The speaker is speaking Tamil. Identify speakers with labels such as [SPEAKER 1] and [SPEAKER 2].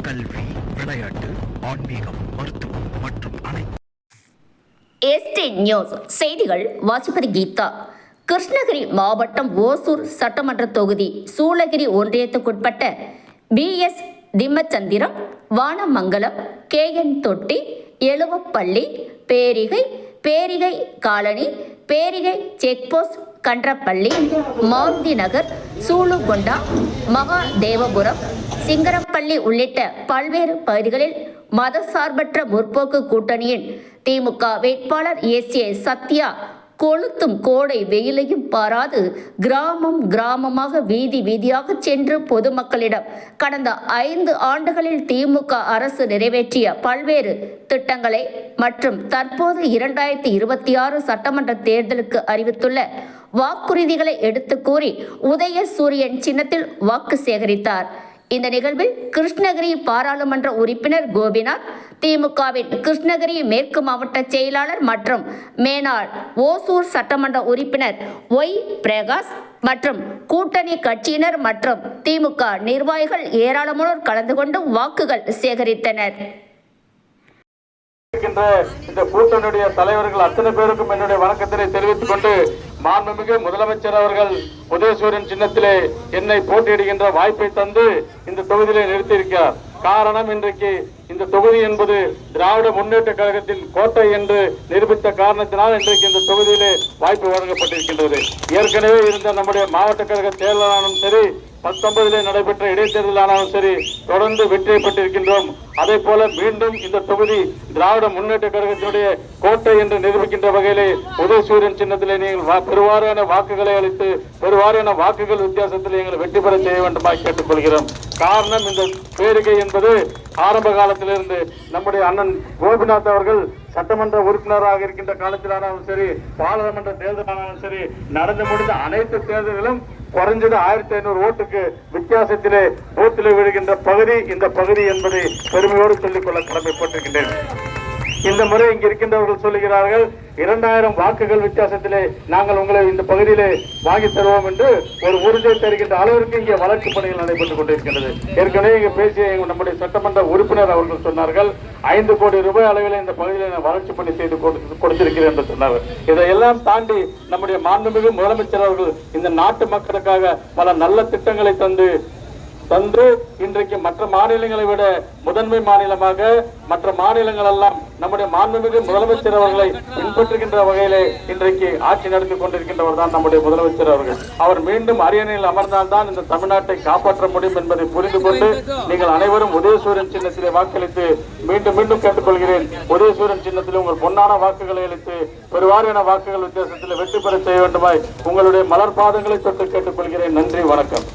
[SPEAKER 1] கல்வி, விளையாட்டு, ஆன்மீகம், மருத்துவம் மற்றும் அனைத்து
[SPEAKER 2] எஸ்டி நியூஸ் செய்திகள் வாசிப்பது கீதா. கிருஷ்ணகிரி மாவட்டம் ஓசூர் சட்டமன்ற தொகுதி சூளகிரி ஒன்றியத்துக்குட்பட்ட பிஎஸ் திம்மச்சந்திரம், வானமங்கலம், கேஎன் தொட்டி, எழுவப்பள்ளி, பேரிகை, பேரிகை காலனி, பேரிகை செக்போஸ்ட், கன்றப்பள்ளி, மாருதி நகர், சூளுகொண்டா, மகாதேவபுரம், சிங்கரப்பள்ளி உள்ளிட்ட பல்வேறு பகுதிகளில் மதசார்பற்ற முற்போக்கு கூட்டணியின் திமுக வேட்பாளர் எஸ்.ஏ. சத்யா கொளுத்தும் கோடை வெயிலையும் பாராது கிராமம் கிராமமாக வீதி வீதியாக சென்று பொதுமக்களிடம் கடந்த 5 ஆண்டுகளில் திமுக அரசு நிறைவேற்றிய பல்வேறு திட்டங்களை மற்றும் தற்போது 2026 சட்டமன்ற தேர்தலுக்கு அறிவித்துள்ள வாக்குறுதிகளை எடுத்து கூறி உதயசூரியன் சின்னத்தில் வாக்கு சேகரித்தார். இந்த நிகழ்வில் கிருஷ்ணகிரி பாராளுமன்ற உறுப்பினர் கோபிநாத், திமுகவின் கிருஷ்ணகிரி மேற்கு மாவட்ட செயலாளர் மற்றும் மேனாள் ஓசூர் சட்டமன்ற உறுப்பினர் ஒய் பிரகாஷ் மற்றும் கூட்டணி கட்சியினர் மற்றும் திமுக நிர்வாகிகள் ஏராளமானோர் கலந்து கொண்டு வாக்குகள் சேகரித்தனர்.
[SPEAKER 3] இந்த கூட்டணியுடைய தலைவர்கள் அத்தனை பேருக்கும் என்னுடைய வணக்கத்தினை தெரிவித்துக் கொண்டு, மாண்புமிகு முதலமைச்சர் அவர்கள் உதயசூரியன் சின்னத்திலே என்னை போட்டியிடுகின்ற வாய்ப்பை தந்து இந்த தொகுதியிலே நிறுத்தியிருக்கிறார். காரணம், இன்றைக்கு இந்த தொகுதி என்பது திராவிட முன்னேற்ற கழகத்தின் கோட்டை என்று நிரூபித்த காரணத்தினால் இன்றைக்கு இந்த தொகுதியிலே வாய்ப்பு வழங்கப்பட்டிருக்கின்றது. ஏற்கனவே இருந்த நம்முடைய மாவட்ட கழக தேர்தலானாலும் சரி, 19 நடைபெற்ற இடைத்தேர்தலானாலும் சரி, தொடர்ந்து வெற்றி பெற்றிருக்கின்றோம். அதே போல மீண்டும் இந்த தொகுதி திராவிட முன்னேற்ற கழகத்தினுடைய கோட்டை என்று நிரூபிக்கின்ற வகையிலே உதயசூரியன் சின்னத்திலே நீங்கள் பெருவாரியான வாக்குகளை அளித்து பெருவாரியான வாக்குகள் வித்தியாசத்தில் எங்களை வெற்றி பெற செய்ய வேண்டுமாய் கேட்டுக்கொள்கிறோம். காரணம், இந்த பேரிகை என்பது ஆரம்ப காலத்திலிருந்து நம்முடைய அண்ணன் கோபிநாத் அவர்கள் சட்டமன்ற உறுப்பினராக இருக்கின்ற காலத்திலானாலும் சரி, பாராளுமன்ற தேர்தலானாலும் சரி, நடந்து முடிந்த அனைத்து தேர்தல்களும் குறைஞ்சது 1500 ஓட்டுக்கு வித்தியாசத்திலே பூத்திலே விழுகின்ற பகுதி இந்த பகுதி என்பதை பெருமையோடு சொல்லிக்கொள்ள கடமைப்பட்டிருக்கின்றேன். இந்த முறை இங்கு இருக்கின்றவர்கள் சொல்லுகிறார்கள், 2000 வாக்குகள் வித்தியாசத்திலே நாங்கள் உங்களை இந்த பகுதியிலே வாங்கி தருவோம் என்று ஒரு உறுதியை தருகின்ற அளவிற்கு இங்கே வளர்ச்சி பணிகள் நடைபெற்றுக் கொண்டிருக்கின்றது. ஏற்கனவே இங்கு பேசிய நம்முடைய சட்டமன்ற உறுப்பினர் அவர்கள் சொன்னார்கள், 5 கோடி ரூபாய் அளவில் இந்த பகுதியில் வளர்ச்சி பணி செய்து கொடுத்திருக்கிறேன் என்று சொன்னார்கள். இதையெல்லாம் தாண்டி நம்முடைய மாண்புமிகு முதலமைச்சர் அவர்கள் இந்த நாட்டு மக்களுக்காக பல நல்ல திட்டங்களை தந்து இன்றைக்கு மற்ற மாநிலங்களை விட முதன்மை மாநிலமாக மற்ற மாநிலங்கள் எல்லாம் நம்முடைய மாண்புமிகு முதலமைச்சர் அவர்களை பின்பற்றுகின்ற வகையிலே இன்றைக்கு ஆட்சி நடத்தி கொண்டிருக்கின்றவர் தான் நம்முடைய முதலமைச்சர் அவர்கள். அவர் மீண்டும் அரியணையில் அமர்ந்தால்தான் இந்த தமிழ்நாட்டை காப்பாற்ற முடியும் என்பதை புரிந்து கொண்டு நீங்கள் அனைவரும் உதயசூரியன் சின்னத்திலே வாக்களித்து மீண்டும் மீண்டும் கேட்டுக்கொள்கிறேன். உதயசூரியன் சின்னத்திலே உங்கள் பொன்னான வாக்குகளை அளித்து பெருவாரியான வாக்குகள் வித்தியாசத்தில் வெற்றி பெற செய்ய வேண்டுமாய் உங்களுடைய மலர் பாதங்களை தொட்டு கேட்டுக்கொள்கிறேன். நன்றி, வணக்கம்.